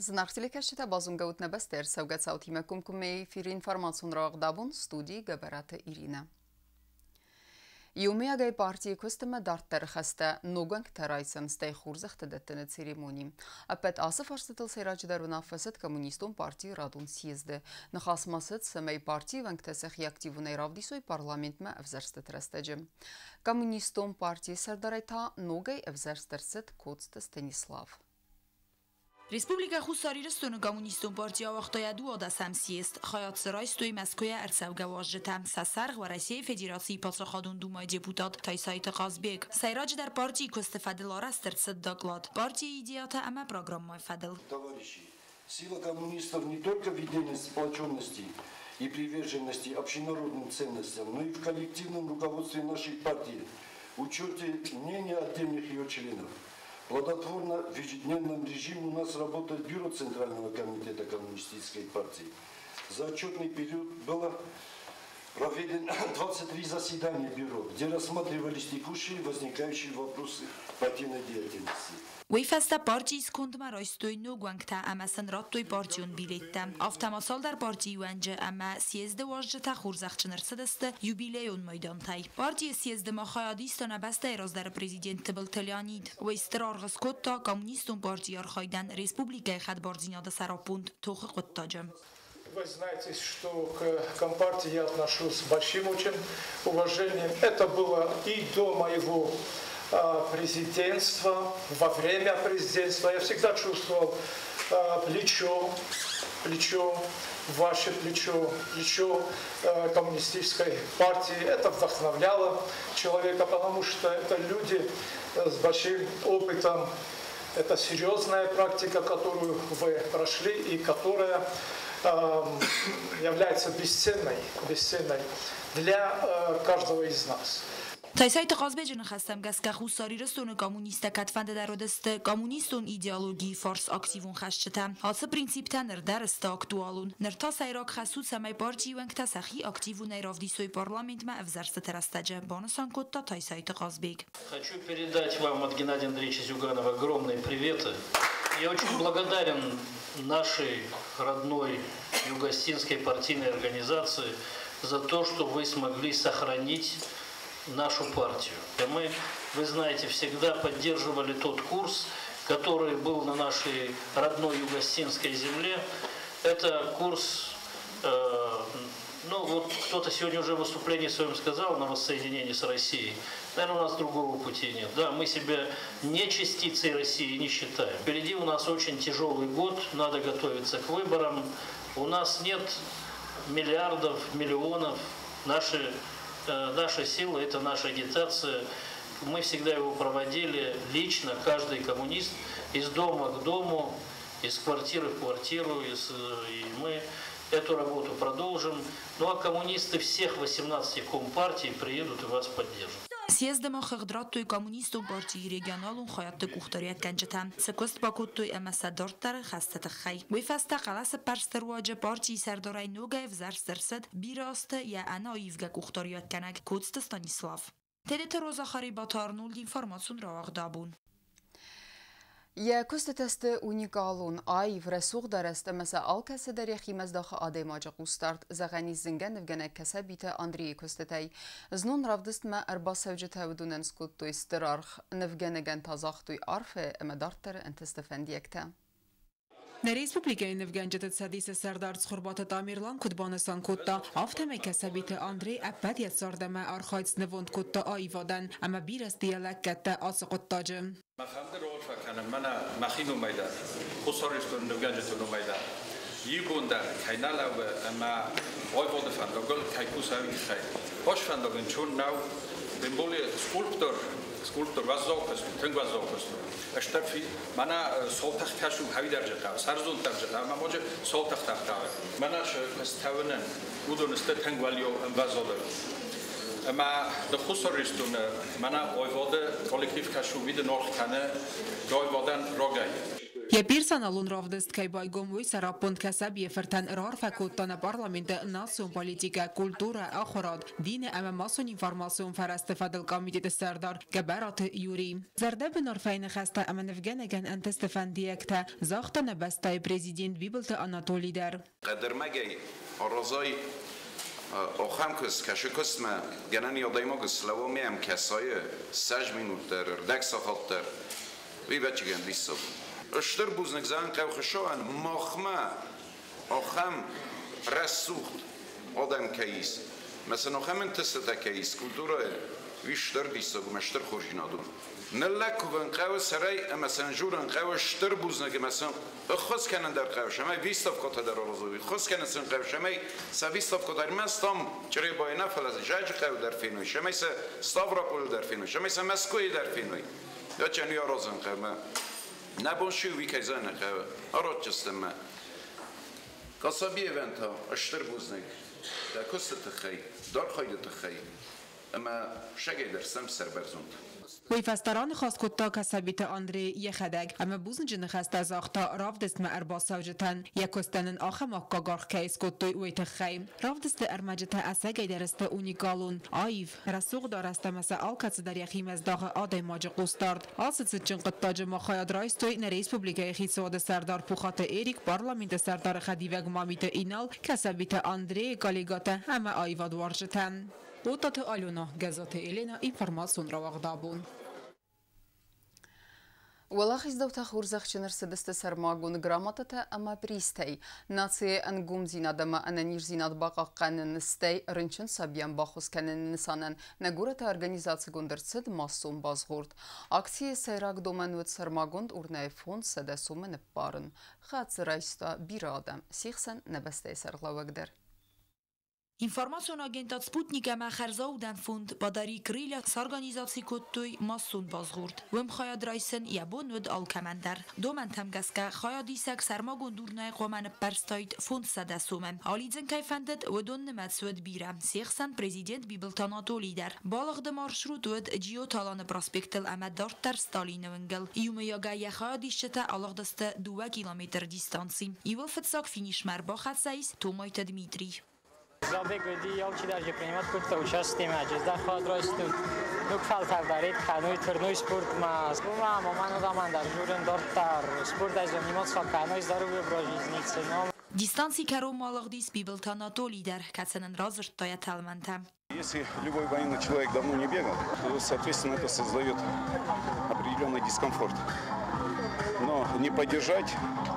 Զնարդիլիքաշիտ բազունգաուտ նբստեր սավգացաուտ հիմակում կումեի ֆիրի ինվարմացուն ռաղդաբուն ստուդի գաբարատը իրինը։ Յումիագայ партии көстімі дарттары қасты ноганг тарайсын стай хурзақты дәттіні церемонии. Аппет асы фарсытыл сайрачыдарвын афасыт коммунистон партии радун съезді. Нахасмасыт самай партии вангтасах и активунай равдисой парламентма авзарсты трастаджы. Коммунистон партии сардарайта ногай авзарстарсыт коцты Станислав. Республика Хусарирстон коммунистон партия вақтаяду адасам съезд. Хаят сарай стои Москве арцавгаважжетам. Сасарг в России Федерации пасахадун думай депутат Тайсайт Казбек. Сайрач дар партии Костефадел Растерцет доклад. Партия идеята ама программой Фадел. Товарищи, сила коммунистов не только в единой сплоченности и приверженности общенародным ценностям, но и в коллективном руководстве нашей партии, учете мнения отдельных ее членов. Плодотворно в ежедневном режиме у нас работает бюро Центрального комитета коммунистической партии. За отчетный период было проведено 23 заседания бюро, где рассматривались текущие возникающие вопросы партийной деятельности. ویفسته پارتی سکند مرایستوی نوگوانگتا اما سنراتوی پارتیون بیلیتم. افتماسال در پارتی ونجه اما سیزده واجه تخور زخچنر سدسته یوبیلیون میدان تای. پارتی سیزده ما خیادیستانه بسته ایراز در پریزیدنت بلتلیانید. و استرار غسکوت تا کمونیستون پارتی ارخایدن ریسپوبلیکای خد بارزیناده سراپوند توخ قطاجم. Вы знаете, что к Компартии я отношусь с большим очень уважением. Это было и до моего президентства, во время президентства. Я всегда чувствовал плечо, ваше плечо коммунистической партии. Это вдохновляло человека, потому что это люди с большим опытом. Это серьезная практика, которую вы прошли и которая является бесценной для каждого из нас. Тайсайт Казбеджин хастам гаска хусарирстон коммуниста катфанде дародесте коммунистон идеологии форс активун хашчета. Ацы принциптан дарсте актуалун. Нерта сайрак хасуд самай партии вангта сахи активун айравдисой парламент ма авзарсте терастаджа. Бонусан котта Тайсайт Казбег. Хочу передать вам от Геннадия Андреевича Зюганова огромные приветы. Я очень благодарен нашей родной югостинской партийной организации за то, что вы смогли сохранить нашу партию. Мы, вы знаете, всегда поддерживали тот курс, который был на нашей родной югостинской земле. Это курс, ну вот кто-то сегодня уже в выступлении своем сказал на воссоединении с Россией. Наверное, у нас другого пути нет. Да, мы себя не частицей России не считаем. Впереди у нас очень тяжелый год, надо готовиться к выборам. У нас нет миллиардов, миллионов. Наша сила – это наша агитация. Мы всегда его проводили лично, каждый коммунист, из дома к дому, из квартиры в квартиру. И мы эту работу продолжим. Ну а коммунисты всех 18 компартий приедут и вас поддержат. Съездема хэгдраттой коммунистон партии регионалун хаятты кухтарият канчатам. Секост бакуттой амасадортар хастатахай. Вифаста қаласы парстерваджа партии сардарай ногай взарстерсет бирасты я ана ивга кухтарият канак коцты Станислав. Телета роза харибатар нулд информацион равагдабун. Я костетест уникалун ай в ресух дарест مثلا آل کسی در یخی مزداخ آده ماجا قوستارد زغانی زنگن نفگنه کسی بیت اندری کستتی زنون رفدست ما اربا سوجت هودونن سکوت توی استرارخ نفگنه گن تازاخ توی عرفه اما دارتر انتستفندیکتا در ریسپوبلیکای نفگنجت سدیس سردارد خربات تامیرلان کدبانستان کتا آفتمه کسبیت آندری ابد یساردمه آرخایتس نوند کتا آیوادن اما بیرست دیالک کتا آس قطاجم من مخینو میدم خسارستون نگنجتون میدم یکون در کینالا و اما آیواد فندگل کیکوسایی خیر باش فندگن چون نو بمبولی سکولپتور وزاق است تنگ وزاق است اشتفی من سالتخ کشو هوی درجه سرزون درجه اما ماجه سالتخ تختاره منش استوانن بودنسته تنگ ولیو وزاده اما دخوسارستون من آیواد کالکتیف کشو وید نرخ کنه آیوادن راگای Եպիրսան ալուն ռավդեստ կայբայգոմ ոյ սարապոնդ կասաբ եվրտան ռարվա կոտտանա պարլամենտը նասիոն պոլիտիկա, կուլտուրա, ախորատ, դինը ամը մասոն ինվարմասիոն վարաստեվադլ կամիտետը սարդար գաբարատը յուրի։ Զարդեբը նորվայնը խաստա ամենվգենեգեն ընտը Ստեվան դիեկտը, զաղտը նբաստայ պրեզիդենտ բիբլտը Անատոլի դար։ Qadırmagay orozay oxamkız kaşıkısma genani odaymogız slavomiyam kasayı 3 minutlar, 10 saatler. Vivaçigen dissov. Öştür buznik zan qavxşoan moxma oxam rasuht odam kayis. Mesela oxamın testata kayis kultura viştır dissov, meştır xorjinadun. نلکوون قوی سرای مثلا جورن قوی شتر بوزنه که مثلا خود کنن در قوی شما 20 کات در آزوی خود کنن سن قوی شما 20 کات در مستم چری با نفل از جاج قوی در فینوی شما س ستاوروپول در فینوی شما س مسکوی در فینوی یا چنی آرازن قوی نبونشی وی کیزن قوی آراد جستم قصابی ونتا شتر بوزنه در کست تخی دار خاید تخی اما شگی در سم سر برزند ویفستران خاص کتا کسبیت آندری یخدگ اما بوزن جن خسته زاختا رافدست ما ارباسا جتن یکستنن آخم آقا گارخ کیس کتوی ویت خیم رافدست ارمجت اسگی درست اونیکالون آیف رسوق دارست مسا آلکت در یخیم از داغ آده ماج قوستارد آسد چن قطاج ما خواهد رایستوی نریسپوبلیکای خیسواد سردار پوخات ایریک پارلمنت سردار خدیوگ مامیت اینال کسبیت آندری کالیگات همه آیواد وارجتن Утат Алюна, газета Елена, информацион равагдабун. Уалах издавта хурзахчинар садысты сармагун грамотата ама пристей. Нация ангум зинадама ананир зинад бақаққанын нстей рынчын сабиян бахус кәнін нысанын нагурата организация гундырцыд массум базғурд. Акция сайрак доменует сармагунд урнай фонд садасумын барын. Хатсы райста bir адам. Сихсан набастей сарлавагдер. Информацион агентат Спутника махарзаудан фонд бадари крылья с организацией коттой массун базгурд. Вем хаяд райсен ябон вед алкамандар. Домен тамгаска хаядисак сармагон дурнай қоман перстайт фонд садасумем. Алидзен кайфандет ведон немец вед бирам. Сехсан президент Бибелтан Анатолийдар. Балагды маршрут вед джио талан проспектел амаддартар Сталиновенгел. Юме яга яхаядишчета алагдасты 2 километр дистанции. Ивелфетсак финишмар бахатсайс Томайта Дмитрий. Забег веди ялчи даже принимать курта участие матча. Да ход растут. Дук фалтар дарит каной турной спорт мас. Бума маману дамандар журен дортар. Спорт аз заниматься каной здоровье брожизницы. Дистанции каром малагдис Бибелтан Анатолийдар. Кацанен разрт тая талманта. Если любой военный человек давно не бегал, то, соответственно, это создает определенный дискомфорт. Но не поддержать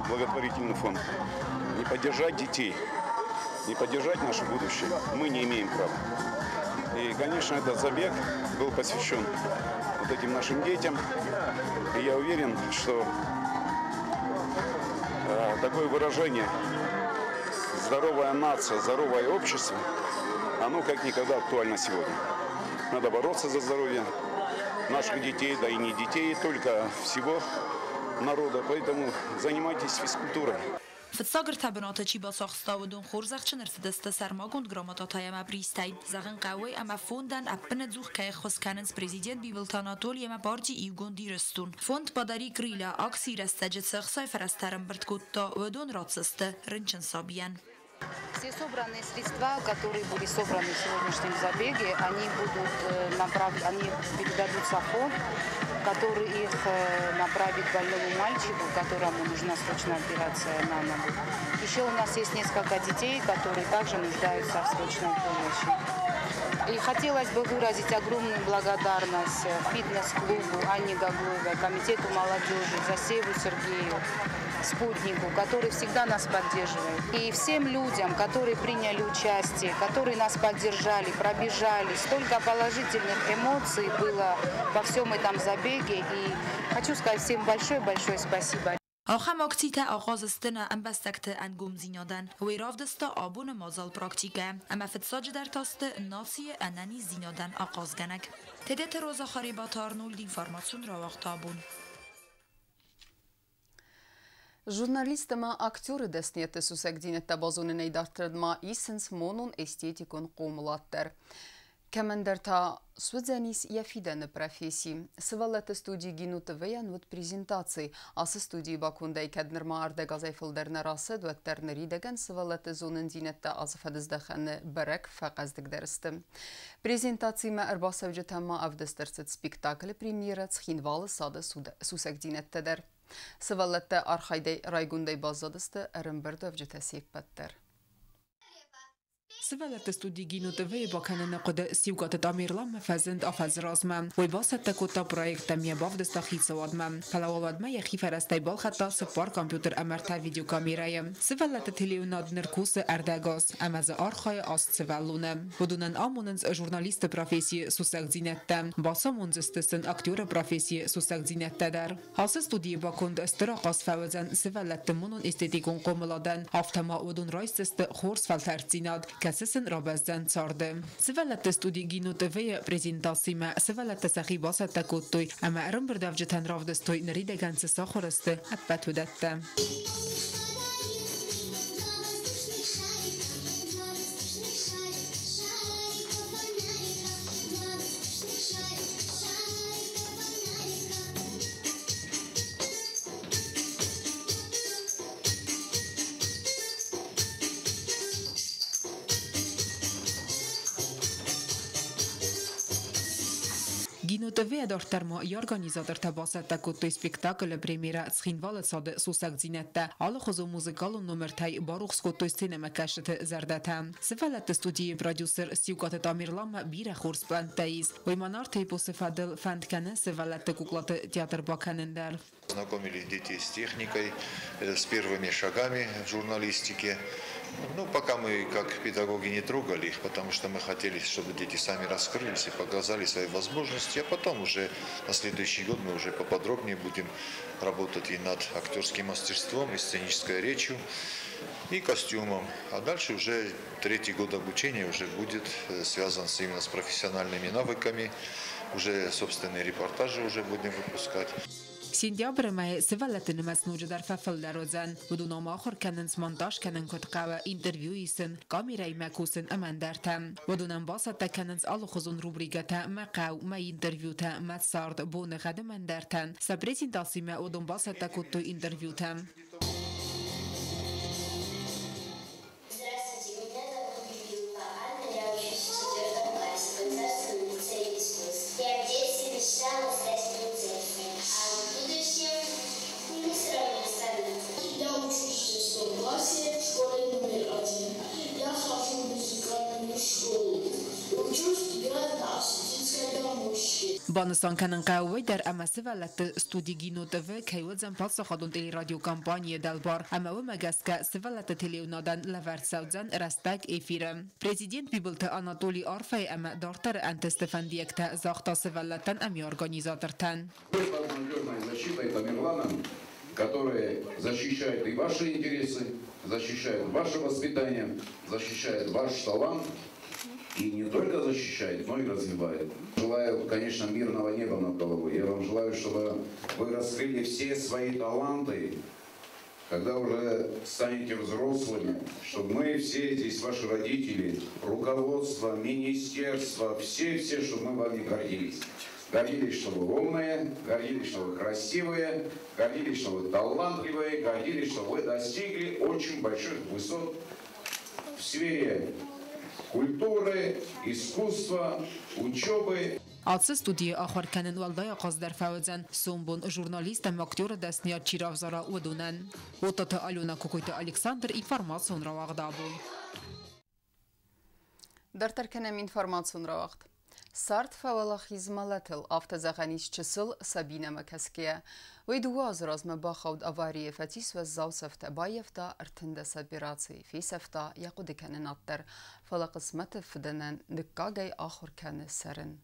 благотворительный фонд, не поддержать детей, не поддержать наше будущее мы не имеем права. И, конечно, этот забег был посвящен вот этим нашим детям. И я уверен, что такое выражение «здоровая нация, здоровое общество», оно как никогда актуально сегодня. Надо бороться за здоровье наших детей, да и не детей, только всего народа. Поэтому занимайтесь физкультурой. فتساگر تبنات چی با ساختاودون خورزخ چنر سدست سرماگوند گراماتاتای ما بریستای زغن قوی اما فوندن اپن زوخ که خوز کننس پرزیدنت بیبلتان آتولی اما بارجی ایوگون دیرستون فوند باداری کریلا اکسی رستجت سخصای فرسترم بردکوتا ودون راتسسته رنچن سابیان. Все собранные средства, которые были собраны в сегодняшнем забеге, они передадутся в фонд, который их направит больному мальчику, которому нужна срочная операция на ногу. Еще у нас есть несколько детей, которые также нуждаются в срочной помощи. И хотелось бы выразить огромную благодарность фитнес-клубу Анне Гагловой, комитету молодежи, Засеву Сергею, Спутнику, который всегда нас поддерживает. И всем людям, которые приняли участие, которые нас поддержали, пробежали. Столько положительных эмоций было во всем этом забеге. И хочу сказать всем большое-большое спасибо. آخام اکتیت آغاز استنا ام بستکت انگوم زینادن وی رافدستا آبون مازال پراکتیکه اما فتساج در تاست ناسی انانی زینادن آغاز گنک تدت روزا خریبات آرنولد اینفارماسیون را وقت آبون Журналистама актеры дәснеті сүсәк динетті базуны нейдартырдма исенс монун эстетикун қомылаттыр. Командерта Судзанис Яфиданы профессии. Сывалаты студии гинуты ваян вот презентации. Асы студии Бакундай каднырма арда газайфылдарна расы дуаттарны ридаган сывалаты зонын динетта азыфадыздаханы барак фақаздык дәрісті. Презентацияма арбасавжы тамма авдыстырсыд спектакль премьера цхинвалы сады сусак динеттедер. Сывалаты архайдай райгундай базадысты арымбырды авжы тәсейппаттар. سوالت استودی گینوت وی با کنن قد سیوگات تامیرلام مفزند آفز رازم وی واسط کتا پروژه تمیه باف دستخی سوادم فلاواد ما یخی فرستی بال خطا سپار کامپیوتر امرتا ویدیو کامیرایم سوالت تلیوناد نرکوس اردگاز امز آرخای آست سوالونه بدونن آموننز ژورنالیست پروفسی سوسک زینت باسامونز استسن اکتور پروفسی سوسک زینت در حاس استودی با کند استراقاس فوزن سوالت مونون استتیکون قملادن آفتما ودون رایست خورس فلتر زیناد كاسسن رابزدن صارده سوالت استودی گینوت وی پرزنتاسی ما سوالت سخی باسط تکوتوی اما ارم بردافجتن رافدستوی نریدگان ساخورسته ابت ودته Գինոտվեյ դորտերմո organizator տաբասատա կոտոյ սպեկտակլը պրեմիրա ցխինվալը սադը սուսակ զինետտա ալը խոզո մուզիկալը նոմերթայ բարուխ սկոտոյ սինեմա կաշտը զարդատա սվալատը ստուդիի պրոդյուսեր Սյուկատը Տամիրլամը բիրը խորս պլանտայից Ոյմանար թեյպոսեֆադել ֆանդկանը սվալատը կուկլատը театр բականնդար Знакомились дети с техникой, с первыми шагами в журналистике. Ну, пока мы, как педагоги, не трогали их, потому что мы хотели, чтобы дети сами раскрылись и показали свои возможности, а потом уже на следующий год мы уже поподробнее будем работать и над актерским мастерством, и сценической речью, и костюмом. А дальше уже третий год обучения уже будет связан именно с профессиональными навыками, уже собственные репортажи уже будем выпускать. سیندیابر مای سوالت نماس نوجدار ففل دروزن بدون ما آخر کننس منتاج کنن کتقوا اینترویویسن کامیرای مکوسن امان درتم بدون باسط کننس آل خزون روبریگتا مقاو ما اینترویوتا متصارد بون خدمن درتن سپریزنتاسی ما ودون باسط کتو اینترویوتم بانستان کنن قوی در امسه ولت استودی گینوت و کیوزن پاس خودون تلی رادیو کمپانی دلبار اما و مگس که سوالت تلیونادن لورد سوزن رستگ ایفیرم پرزیدنت بیبلت آناتولی آرفای اما دارتر انت استفندیکت زاختا سوالتن امی ارگانیزاترتن которые защищают и ваши интересы, защищают ваше воспитание, защищают ваш талант и не только защищает, но и развивает. Желаю, конечно, мирного неба над головой. Я вам желаю, чтобы вы раскрыли все свои таланты, когда уже станете взрослыми, чтобы мы все здесь, ваши родители, руководство, министерство, все, чтобы мы вами гордились. Гордились, что вы умные, гордились, что вы красивые, гордились, что вы талантливые, гордились, что вы достигли очень больших высот в сфере культуры, искусства, учебы. آتس استودیو آخر کنن والدای قصدر فوزن سومبون ژورنالیست ماکتور دستنیار چیراوزارا ودونن و تا آلونا کوکویت الکساندر اینفورماسیون را وقدابون در ترکنم اینفورماسیون را وقت سارت فوالخیزمالتل автозаханис чисел Сабина Макаския. Вейдуаз разма бахауд аварии фатис و زاوسفت بايفتا ارتند سابيراتي في سفتا يقود كان نطر فلا قسمت فدنن دكاغي آخر كان سرن.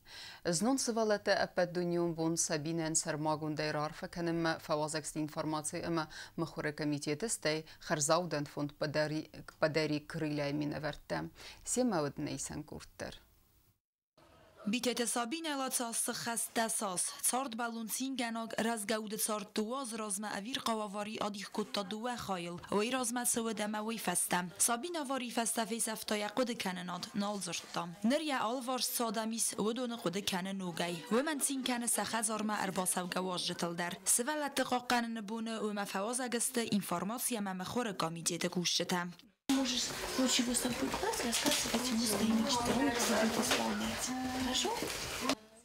ازنون سوالت ابد دنيوم بون سابينن سرماغون ديرار فكانم فوازكست انفورماتي اما مخور كميتيتستي خرزاودن فوند بداري كريلاي من افرتا سيما ود نيسان كورتر. بیت سابین لاتاس خست دساس صارد بالونسین گناگ رزگود صارد دواز رازم اویر قواواری آدیخ کتا دوه خایل وی رازم سودم وی فستم سابین واری فست فیس افتای قد کنناد نال زرتام نریا آلوار سادمیس ودون قد کنن نوگی و من سین کنه سخزار ما ارباس و گواج جتل در سوالت دقاقن نبونه و مفواز اگست اینفورماسیا مخور گامی جده گوشتم Можешь лучше выступить класс, рассказывать ему свои мечты, он их будет исполнять. Хорошо?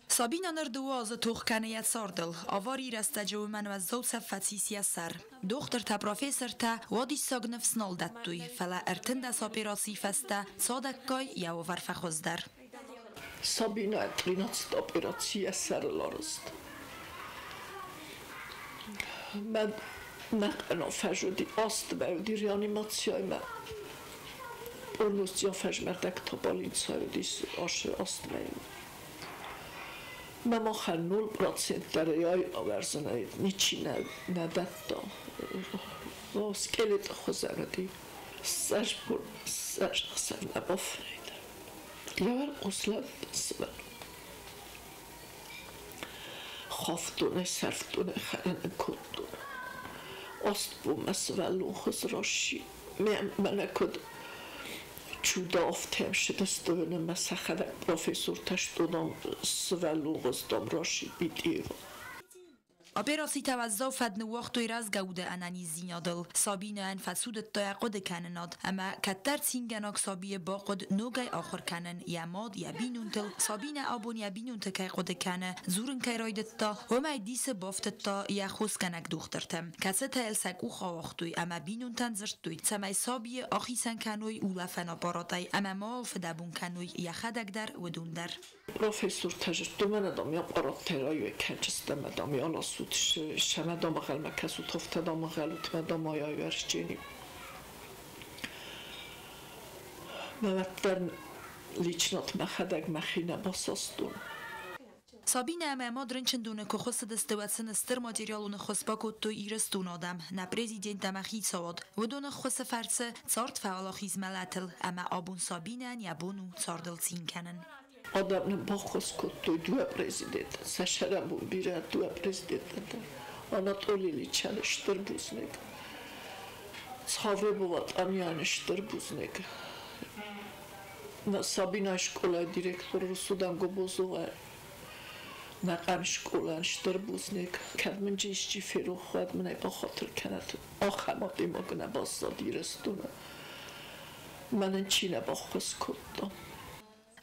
سابینا نردواز توخ کنه ساردل آواری رستجو من و زود سفتیسی سر دختر تا پروفسور تا وادی ساگنف سنال دتوی فلا ارتند ساپیراسی فسته صادقای یا ورف خوزدر Sabina 13 operacija särlorst. Men نقنا فجودی است باودی reanimației mea. Orlustia fejmerdek topalințai dis așa است mea. Mama ha 0% derejai averzanai nici ne detta. O skelet xozardi. Sajbur sajxsan nabafrید. یاور اصلاً سبب خافتونه سرفتونه خرن کدونه است بو مسئولون خز راشی من کد چودا افتهم شده استوونه مسخره پروفسور تشتونم سولون خزدام راشی بیدیو اپراسی توزع فدن وقتی راز گوده انانی زینادل سابینه ان فسود تایقود کنناد اما کتر سینگناک سابیه با قد نوگای آخر کنن یا ماد یا بینونتل سابینه آبون یا بینونت که قد کنه زورن که رایدت تا و ما دیس بافتت تا یا خوز کنک دخترتم کسی تا السک او خواهتوی اما بینونتن زرتوی سمی سابیه آخی سن کنوی اولا فنا باراتای اما ما فدبون کنوی یا خدک در و دون در پروفسور تجربه من دامی آپارات ترایی کنچسته مدامی آن شما دام غل مکسو تفته دام غلوت مدام آیای ورشجینی موتن لیچنات مخدگ مخینه باساستون سابینه اما مادرن چندونه که خواست دستواتسن استر ماتریالون خواست کد تو ایرستون آدم نه پرزیدنت مخی سواد و دونه خواست فرسه چارت فعال خیزملاتل اما آبون سابینه یا بونو چاردل سین کنن Adamın bakos kuttu dua prezident. Saşara bu bira dua prezident. Anatoliy Liçanıştır buznek. Savre buvat anyanıştır buznek. Sabina şkola direktoru Sudan Gobozova. Naqam şkolanıştır buznek. Kadmınca işçi feru xwad mne ba xatir kanat. Axamat imagna bassa direstuna. Manen Çin'e bakos kuttu.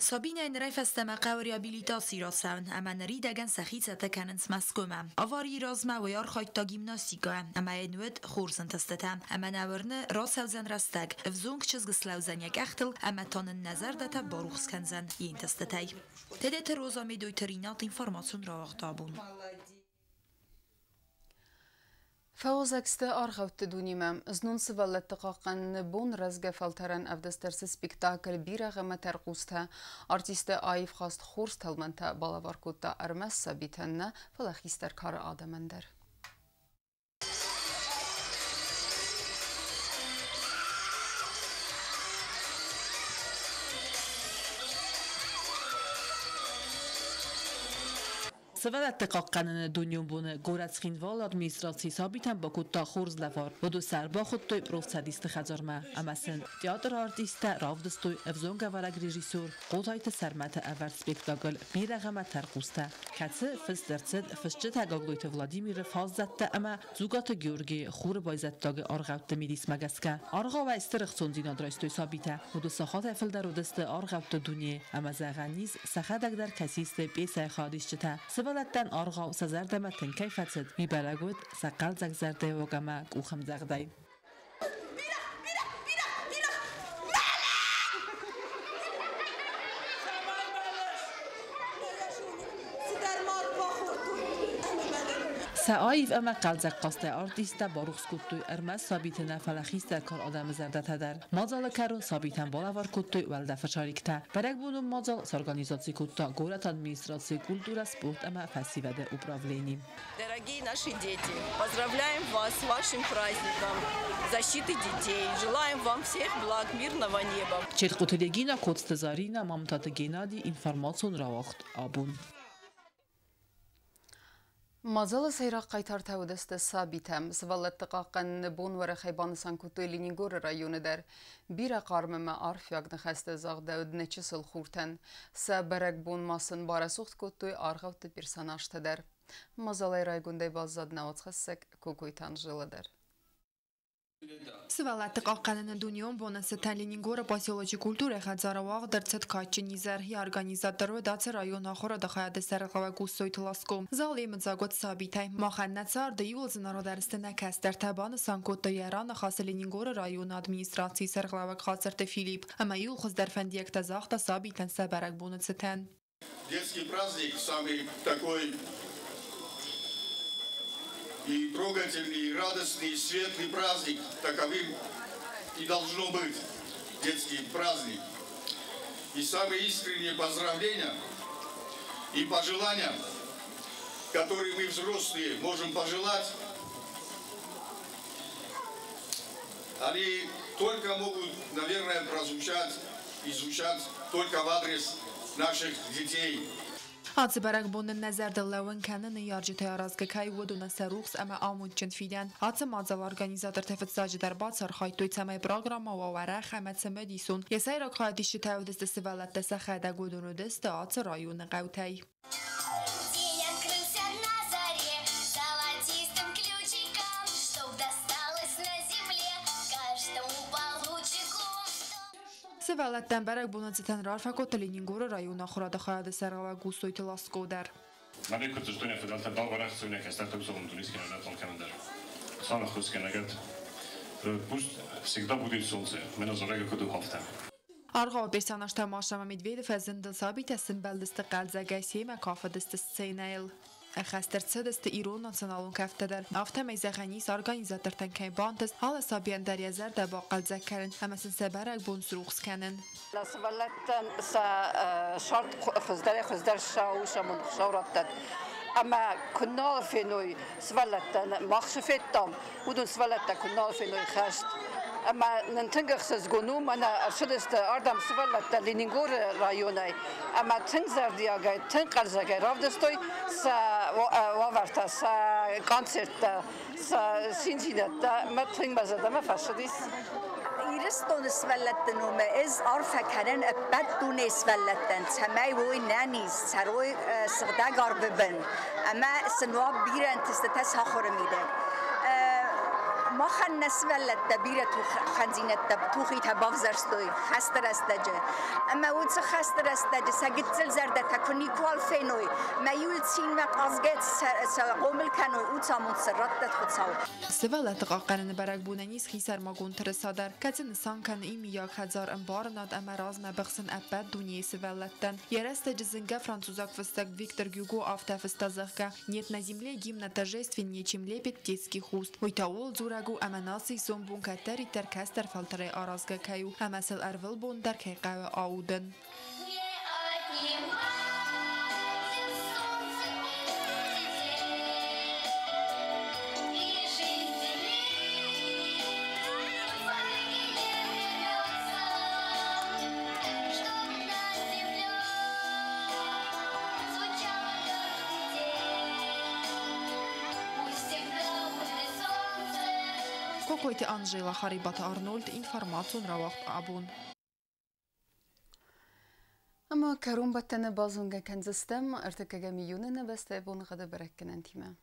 سابینه این رای فستم قوری ابیلیتاسی را سون اما نری دگن سخیت تکننس مسکومم آواری رازمه و یار خواهد تا گیمناستیکا اما اینوید خورسن تستتم اما نورنه راس هوزن رستگ افزونگ چزگ سلوزن یک اختل اما تانن نظر دتا باروخس کنزن این تستتای تدت روزامی دویترینات اینفورماسون را اختابون فوزكست أرغوت دونيمم زنون سوال تقاقن بون رزق فلترن أفدسترس سبيكتاكل بيرغم ترقوستها أرتيست آيف خاست خورس تلمنتا بالاواركوتا أرمس سبيتن فلاخيستر كار آدمندر سوال تقاقن دنیوم بونه گورت خینوال ادمیستراسی سابیتن با کتا خورز لفار و دو سر با خود توی پروف سدیست خجارمه اما سن تیاتر آرتیست رافدستوی افزونگ ورگ ریژیسور قوتایت سرمت اول سپیکتاگل بیرغم ترقوسته کتسه فس درصد فسچه تگاگلویت ولادیمیر فازدته اما زوگات گیورگی خور بایزت تاگ آرغوت میدیس مگسکه آرغا و استرخصون زیناد رایستوی سابیته و دو ساخات افل در و دست آرغوت دنیه اما زغنیز سخدک در کسیست بیسای خادیشته ولدن آرغا و سزرده متن کیفتد می بلگود سقل زگزرده و گمه گوخم زغده تعایف اما قلزق قاسته آرتیستا باروخ کتوی ارمز ثابتنا فلخیست کار آدم زرده تدر مازال کرون ثابتن بالاور کتوی ولده فشارکتا برک بودم مازال سارگانیزاسی کتا گورت администрации культура спорт ама фасиваде управлением. Дорогие наши дети, поздравляем вас с вашим праздником защиты детей. Желаем вам всех благ мирного неба. Черкутелегина Коцтезарина Мамтата Геннадий информацион равахт абун. مازال سيراق قيتار تودست سابيتم سوالت تقاقن بون ورخيبان سانكوتو لينيغور رايون در بيرا قارم ما عارف ياق نخست زاغ داود نچسل خورتن سبرك بون ماسن بارسوخت كوتو آرغوت بيرساناشت در مازال رايگونده بازاد نوات خسك كوكويتان جل در Свалат тақаққанын дунион бонасы Ленингора поселочи культуры хадзаравақ дырцет каччинизер и организатору даци район ахора дахаяды сарғава гуссой тыласку. Зал емідзагот сабитай. Маханна цар да юлзы народарыстына кәстер табаны санкотта яраны хасы Ленингора район администрации сарғава қацырты Филипп. Ама юл хыздарфандиек тазақта сабитан сабарак бонацетен. Детский праздник самый такой и трогательный, и радостный, и светлый праздник. Таковым и должно быть детский праздник. И самые искренние поздравления и пожелания, которые мы, взрослые, можем пожелать, они только могут, наверное, прозвучать и звучать только в адрес наших детей. Ацбарак бонн назар дыллауын канын яржитай аразгакай водуна саруқс ама амудчын фиден. Ацы мазал организатор тефетсажи дар бацар хайтой цамай программа вавара хамат самадисун. Ясай ракхадиши тавдесты сывалат даса хада годуну десты ацы районы гаутай. Севалаттан барак бонацитан рарфакот Ленингора района хурада хаяды саргава густой тыласко дар. Навекот зашто федералта балбарах суйне кастарта усовым тунискина на том календар. Сана хускенагат. Пусть всегда будет солнце. Меня зарага коду хафта. Арга персонаж Тамаша Медведев азындыл сабит асын балдысты қалзагайси макафадысты сценайл. خسترتسدست ایران ناسیونالون کفته در افته میزخنیس ارگانیزاتور تنکای بانتست حالا سابیان در یزر در باقل زکرن همسن سبرک بون سروخس کنن. لسوالتن شرط خزدر شاوش من خشورت اما کنال فینوی سوالتن مخشفتم بودن سوالتن کنال فینوی خشت. اما ننتنگخ زگونوم انا ارشدست اردم سوالت لینینگور رایونای اما تنگ زردیاگای تنگ قرزگای رافدستوی سا وارتا سا کنسرت سا سینجینت ما تنگ بزده ما فشدیس ایرستون سوالتن و از عرف کردن بدون سوالتن سمای وی نانیز سروی سردگار ببن اما سنواب بیرن تستتس هخور میده ما خن نسولت دبیره تو خنزینت دب تو خیت بافزرستوی خستر استجه اما اون چه خستر استجه سگت زل زرده تکنی کال فینوی میول چین وقت ازگت سقومل کنوی اون چامون سرات خود سال. سوالت قاقرن برگ بوننیس خیسر ماگون ترسادر کتن سان کن ایمیاک هزار انبارنات اما راز مبخسن ابد دنیای سوالتن یرست جزنگه فرانسوزاک فستک ویکتور گوگو آفته فستازخگه نیت نزیمله گیم نتاجست نيچم لپت دیسکی خوست ویتاول زورگو امناسی سوم بون کتری ترکستر فلتر آرازگه کیو همسل ارول بون در که قوه آودن. Kokojte Angela Haribata Arnold information rawakt abun. اما كروم بتن بازونجا كان زستم ارتكاجا ميوننا بس تبون غدا بركن انتما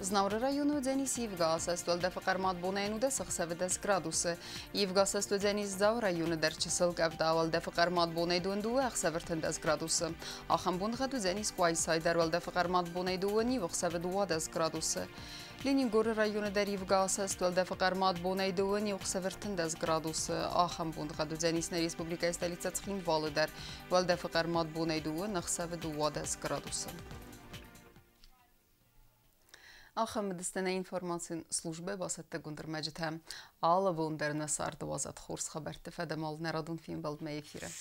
Znavra rayonu dzenis Yevgas astol defaqarmat bonaynu da 6 gradus. Yevgas astol dzenis Zav rayonu der çısıl gavdaval defaqarmat bonaydu 2 gradus. Axam bun gadu dzenis Qaysay derval defaqarmat bonaydu 9 gradus. Լենինգորը ռայոնը դերիվ գասըստ վլդե ֆղարմատ բոնայդուын юқсы վրտնդəz graduсы axam bundğadudzənis Respublika stolica Цхин Володар влдэ фղարմատ բոնայդուը նխսավը դուադəz graduсы. Axam distənə informasiyon slujbə basətdə qundur məcitəm. Alı bundarına sardı vazat xurs xəbərti fədəmal nəradun film baldmə efirə.